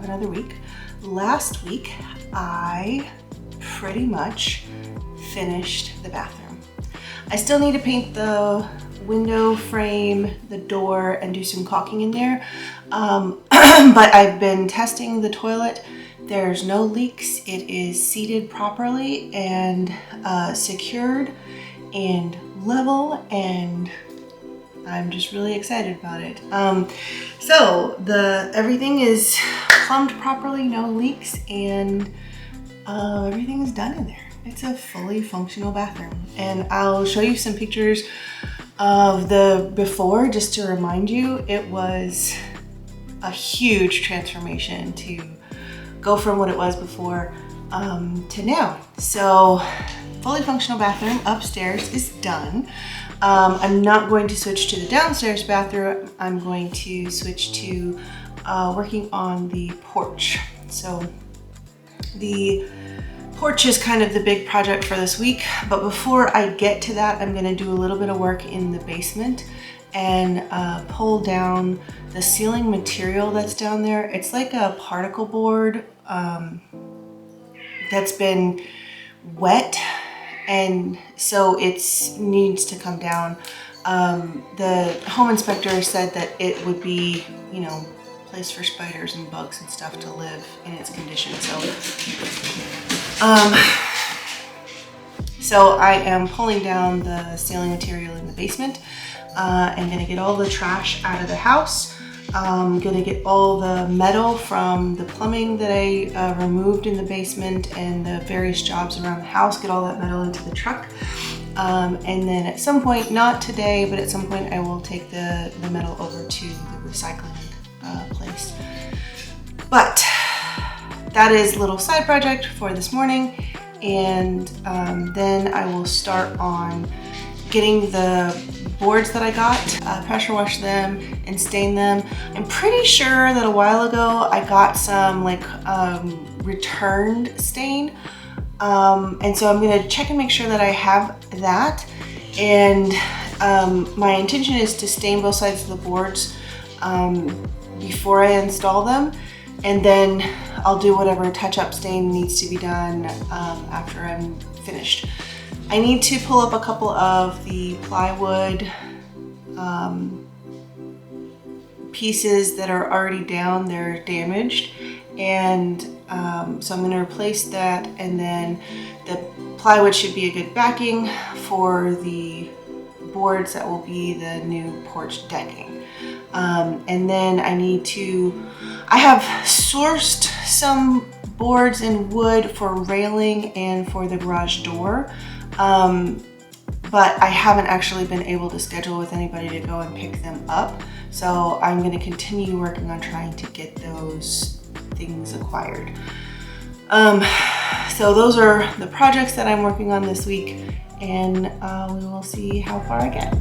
of another week. Last week, I pretty much finished the bathroom. I still need to paint the window frame, the door, and do some caulking in there. But I've been testing the toilet. There's no leaks. It is seated properly and secured and level, and I'm just really excited about it. So everything is plumbed properly, no leaks, and everything is done in there. It's a fully functional bathroom, and I'll show you some pictures of the before just to remind you it was a huge transformation to go from what it was before to now. So fully functional bathroom upstairs is done. I'm not going to switch to the downstairs bathroom. I'm going to switch to working on the porch. So the porch is kind of the big project for this week, but before I get to that, I'm gonna do a little bit of work in the basement and pull down the ceiling material that's down there. It's like a particle board that's been wet, and so it needs to come down. The home inspector said that it would be, you know, place for spiders and bugs and stuff to live in its condition. So I am pulling down the ceiling material in the basement. I'm gonna get all the trash out of the house. I'm gonna get all the metal from the plumbing that I removed in the basement and the various jobs around the house, get all that metal into the truck. And then at some point, not today, but at some point I will take the metal over to the recycling place. But that is a little side project for this morning. And then I will start on getting the boards that I got, pressure wash them and stain them. I'm pretty sure that a while ago I got some like returned stain. And so I'm gonna check and make sure that I have that. And my intention is to stain both sides of the boards before I install them. And then I'll do whatever touch-up stain needs to be done after I'm finished. I need to pull up a couple of the plywood pieces that are already down. They're damaged, and so I'm going to replace that, and then the plywood should be a good backing for the boards that will be the new porch decking. And then I have sourced some boards and wood for railing and for the garage door. But I haven't actually been able to schedule with anybody to go and pick them up. So I'm going to continue working on trying to get those things acquired. So those are the projects that I'm working on this week, and we will see how far I get.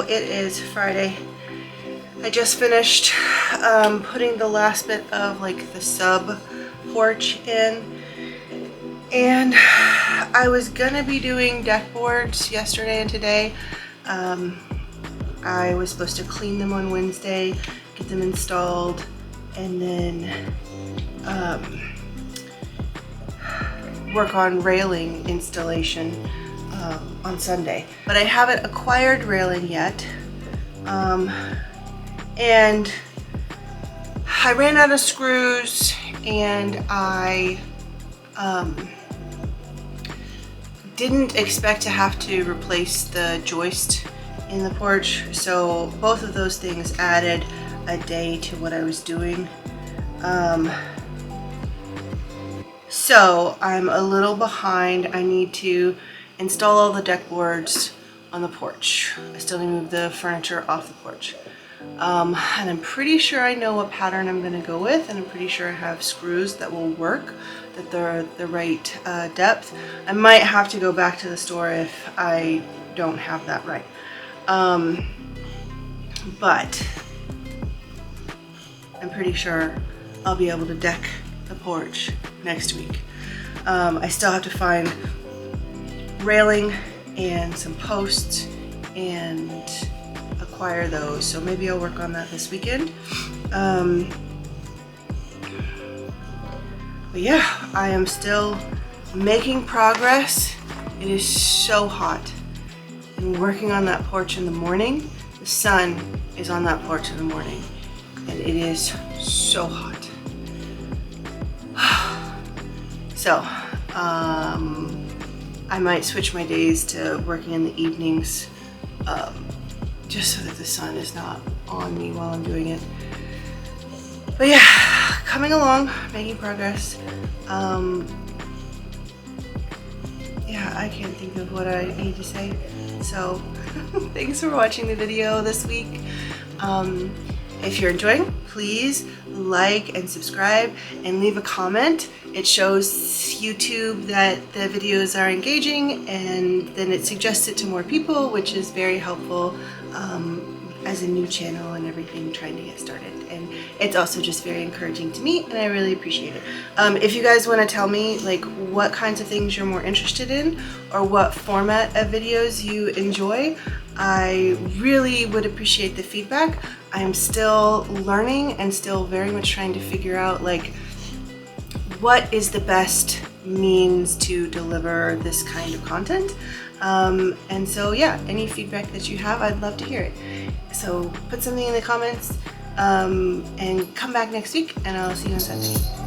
it is Friday. I just finished putting the last bit of like the sub porch in, and I was gonna be doing deck boards yesterday and today. I was supposed to clean them on Wednesday, get them installed, and then work on railing installation on Sunday. But I haven't acquired railing yet, and I ran out of screws, and I didn't expect to have to replace the joist in the porch, so both of those things added a day to what I was doing. So I'm a little behind. I need to install all the deck boards on the porch. I still need to move the furniture off the porch. And I'm pretty sure I know what pattern I'm gonna go with, and I'm pretty sure I have screws that will work, that they're the right depth. I might have to go back to the store if I don't have that right. But I'm pretty sure I'll be able to deck the porch next week. I still have to find railing and some posts and acquire those, so maybe I'll work on that this weekend. But yeah, I am still making progress. It is so hot. I'm working on that porch in the morning. The sun is on that porch in the morning, and it is so hot. So, I might switch my days to working in the evenings, just so that the sun is not on me while I'm doing it. But yeah, coming along, making progress. Yeah, I can't think of what I need to say. So, thanks for watching the video this week. If you're enjoying, please like and subscribe and leave a comment. It shows YouTube that the videos are engaging, and then it suggests it to more people, which is very helpful as a new channel and everything trying to get started. And it's also just very encouraging to me, and I really appreciate it. If you guys want to tell me like what kinds of things you're more interested in, or what format of videos you enjoy, I really would appreciate the feedback. I'm still learning and still very much trying to figure out like what is the best means to deliver this kind of content. And so yeah, any feedback that you have, I'd love to hear it. So put something in the comments, and come back next week, and I'll see you on Sunday.